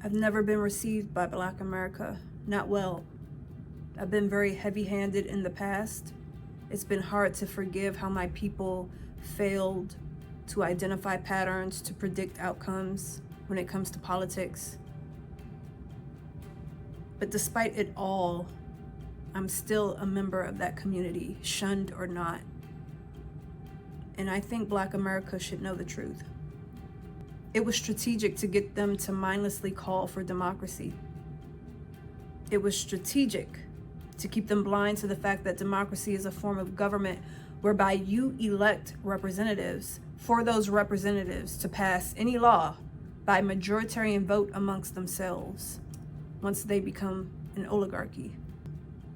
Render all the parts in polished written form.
have never been received by Black America, not well. I've been very heavy-handed in the past. It's been hard to forgive how my people failed to identify patterns, to predict outcomes when it comes to politics. But despite it all, I'm still a member of that community, shunned or not. And I think Black America should know the truth. It was strategic to get them to mindlessly call for democracy. It was strategic to keep them blind to the fact that democracy is a form of government whereby you elect representatives for those representatives to pass any law by majoritarian vote amongst themselves once they become an oligarchy.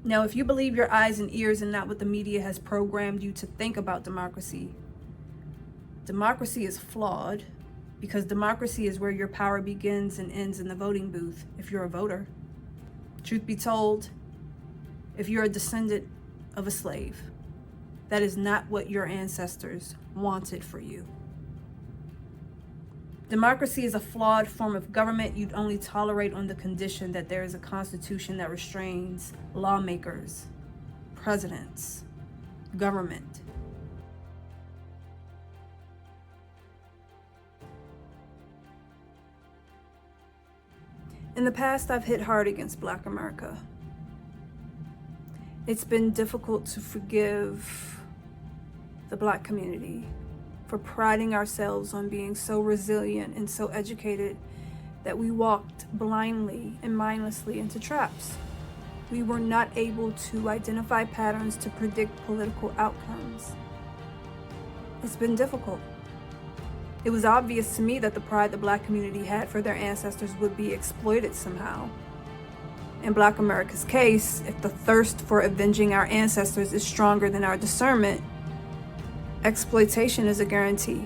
Now, if you believe your eyes and ears and not what the media has programmed you to think about democracy, democracy is flawed because democracy is where your power begins and ends in the voting booth if you're a voter. Truth be told, if you're a descendant of a slave, that is not what your ancestors wanted for you. Democracy is a flawed form of government you'd only tolerate on the condition that there is a constitution that restrains lawmakers, presidents, government. In the past, I've hit hard against Black America. It's been difficult to forgive the Black community for priding ourselves on being so resilient and so educated that we walked blindly and mindlessly into traps. We were not able to identify patterns to predict political outcomes. It's been difficult. It was obvious to me that the pride the Black community had for their ancestors would be exploited somehow. In Black America's case, if the thirst for avenging our ancestors is stronger than our discernment, exploitation is a guarantee.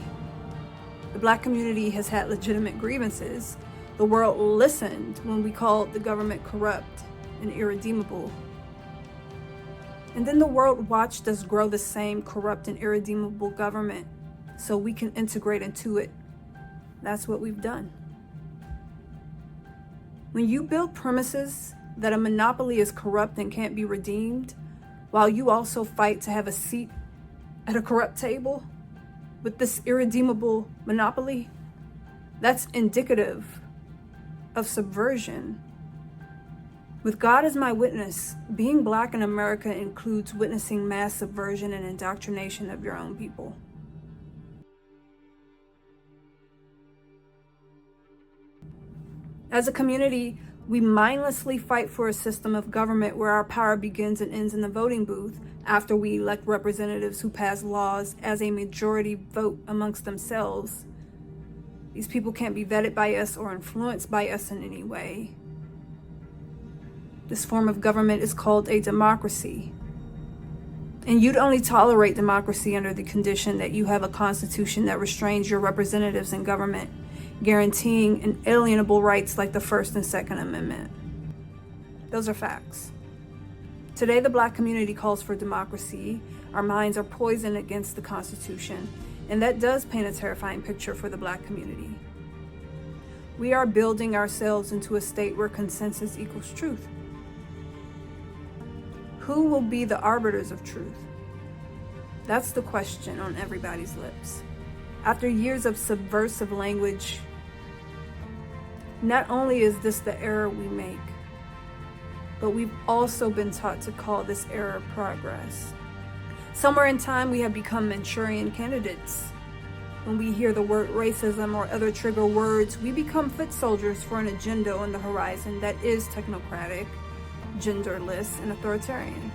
The Black community has had legitimate grievances. The world listened when we called the government corrupt and irredeemable. And then the world watched us grow the same corrupt and irredeemable government so we can integrate into it. That's what we've done. When you build premises that a monopoly is corrupt and can't be redeemed, while you also fight to have a seat at a corrupt table with this irredeemable monopoly, that's indicative of subversion. With God as my witness, being Black in America includes witnessing mass subversion and indoctrination of your own people. As a community, we mindlessly fight for a system of government where our power begins and ends in the voting booth after we elect representatives who pass laws as a majority vote amongst themselves. These people can't be vetted by us or influenced by us in any way. This form of government is called a democracy. And you'd only tolerate democracy under the condition that you have a constitution that restrains your representatives in government, guaranteeing inalienable rights like the First and Second Amendment. Those are facts. Today, the Black community calls for democracy. Our minds are poisoned against the Constitution, and that does paint a terrifying picture for the Black community. We are building ourselves into a state where consensus equals truth. Who will be the arbiters of truth? That's the question on everybody's lips. After years of subversive language, not only is this the error we make, but we've also been taught to call this error progress. Somewhere in time, we have become Manchurian candidates. When we hear the word racism or other trigger words, we become foot soldiers for an agenda on the horizon that is technocratic, genderless, and authoritarian.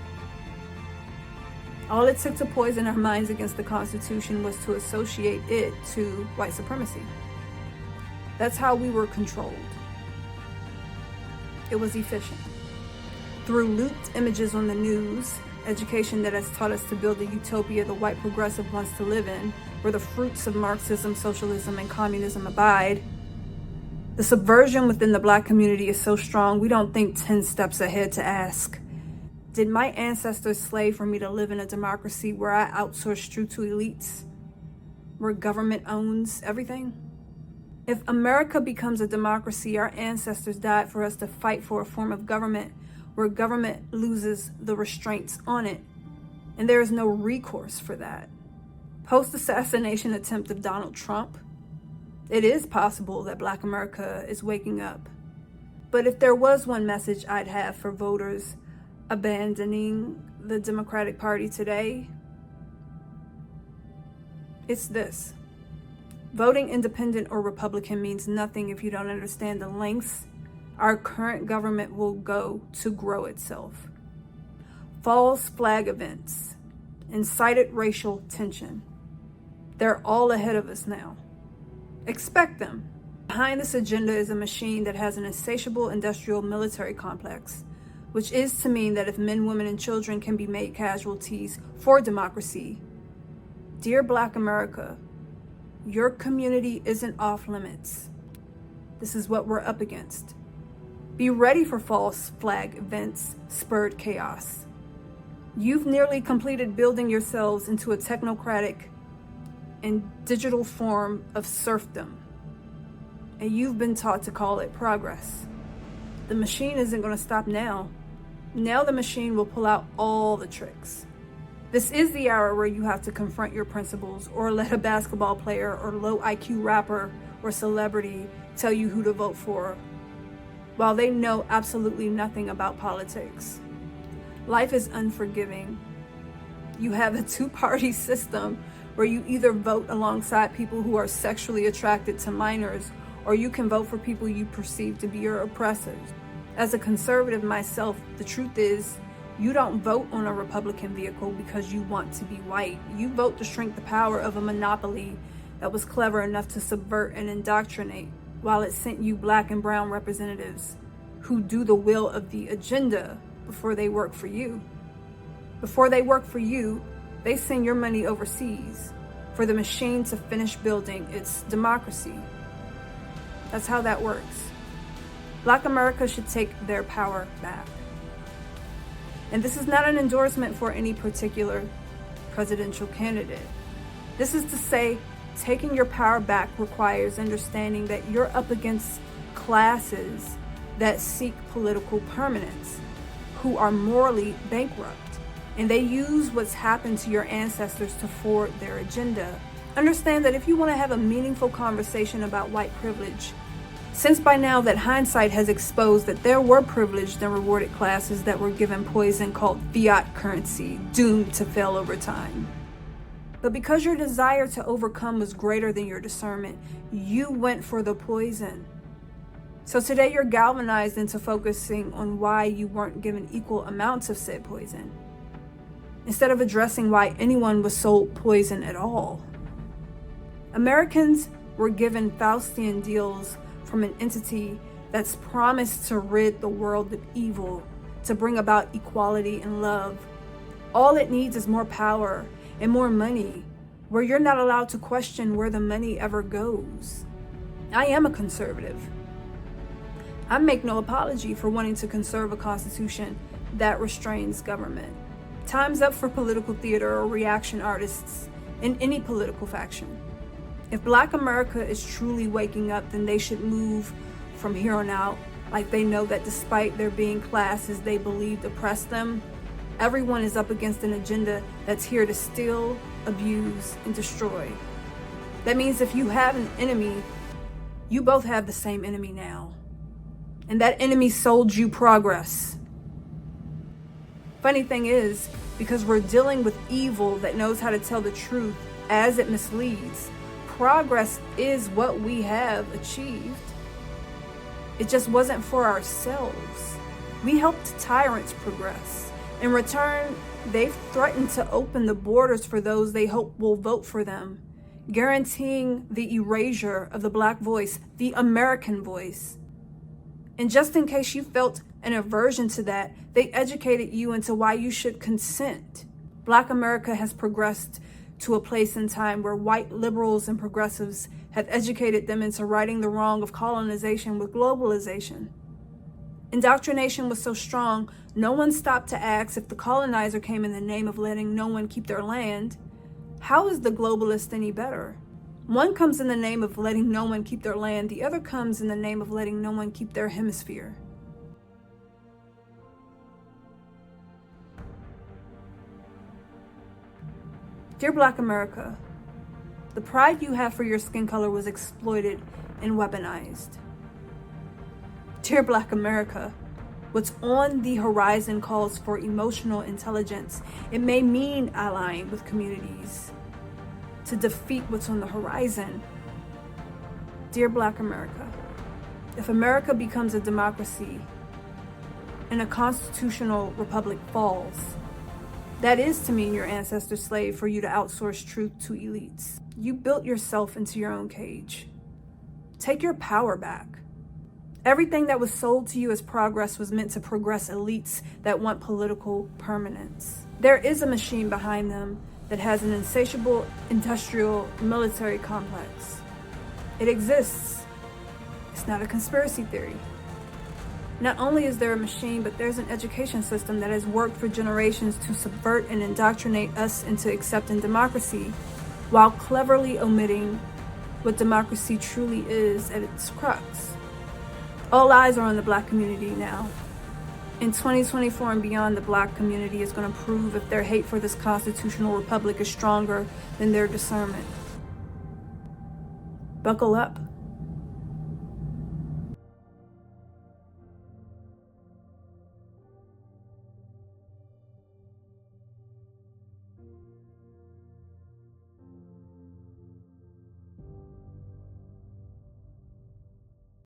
All it took to poison our minds against the Constitution was to associate it to white supremacy. That's how we were controlled. It was efficient. Through looped images on the news, education that has taught us to build a utopia the white progressive wants to live in, where the fruits of Marxism, socialism, and communism abide, the subversion within the Black community is so strong we don't think 10 steps ahead to ask, did my ancestors slave for me to live in a democracy where I outsource truth to elites, where government owns everything? If America becomes a democracy, our ancestors died for us to fight for a form of government where government loses the restraints on it, and there is no recourse for that. Post-assassination attempt of Donald Trump, it is possible that Black America is waking up. But if there was one message I'd have for voters abandoning the Democratic Party today, it's this. Voting independent or Republican means nothing if you don't understand the lengths our current government will go to grow itself. False flag events, incited racial tension. They're all ahead of us now. Expect them. Behind this agenda is a machine that has an insatiable industrial military complex, which is to mean that if men, women, and children can be made casualties for democracy, dear Black America, your community isn't off limits. This is what we're up against. Be ready for false flag events, spurred chaos. You've nearly completed building yourselves into a technocratic and digital form of serfdom, and you've been taught to call it progress. The machine isn't going to stop now. Now the machine will pull out all the tricks. This is the hour where you have to confront your principles or let a basketball player or low IQ rapper or celebrity tell you who to vote for, while they know absolutely nothing about politics. Life is unforgiving. You have a two-party system where you either vote alongside people who are sexually attracted to minors, or you can vote for people you perceive to be your oppressors. As a conservative myself, the truth is, you don't vote on a Republican vehicle because you want to be white. You vote to shrink the power of a monopoly that was clever enough to subvert and indoctrinate, while it sent you Black and brown representatives who do the will of the agenda before they work for you. Before they work for you, they send your money overseas for the machine to finish building its democracy. That's how that works. Black America should take their power back. And this is not an endorsement for any particular presidential candidate. This is to say, taking your power back requires understanding that you're up against classes that seek political permanence, who are morally bankrupt, and they use what's happened to your ancestors to forward their agenda. Understand that if you want to have a meaningful conversation about white privilege, since by now that hindsight has exposed that there were privileged and rewarded classes that were given poison called fiat currency, doomed to fail over time. But because your desire to overcome was greater than your discernment, you went for the poison. So today you're galvanized into focusing on why you weren't given equal amounts of said poison, instead of addressing why anyone was sold poison at all. Americans were given Faustian deals from an entity that's promised to rid the world of evil, to bring about equality and love. All it needs is more power and more money, where you're not allowed to question where the money ever goes. I am a conservative. I make no apology for wanting to conserve a constitution that restrains government. Time's up for political theater or reaction artists in any political faction. If Black America is truly waking up, then they should move from here on out like they know that despite there being classes they believed oppress them, everyone is up against an agenda that's here to steal, abuse, and destroy. That means if you have an enemy, you both have the same enemy now. And that enemy sold you progress. Funny thing is, because we're dealing with evil that knows how to tell the truth as it misleads, progress is what we have achieved. It just wasn't for ourselves. We helped tyrants progress. In return, they've threatened to open the borders for those they hope will vote for them, guaranteeing the erasure of the Black voice, the American voice. And just in case you felt an aversion to that, they educated you into why you should consent. Black America has progressed to a place in time where white liberals and progressives have educated them into righting the wrong of colonization with globalization. Indoctrination was so strong, no one stopped to ask if the colonizer came in the name of letting no one keep their land. How is the globalist any better? One comes in the name of letting no one keep their land. The other comes in the name of letting no one keep their hemisphere. Dear Black America, the pride you have for your skin color was exploited and weaponized. Dear Black America, what's on the horizon calls for emotional intelligence. It may mean allying with communities to defeat what's on the horizon. Dear Black America, if America becomes a democracy and a constitutional republic falls, that is to mean your ancestors slaved for you to outsource truth to elites. You built yourself into your own cage. Take your power back. Everything that was sold to you as progress was meant to progress elites that want political permanence. There is a machine behind them that has an insatiable industrial military complex. It exists. It's not a conspiracy theory. Not only is there a machine, but there's an education system that has worked for generations to subvert and indoctrinate us into accepting democracy while cleverly omitting what democracy truly is at its crux. All eyes are on the Black community now. In 2024 and beyond, the Black community is going to prove if their hate for this constitutional republic is stronger than their discernment. Buckle up.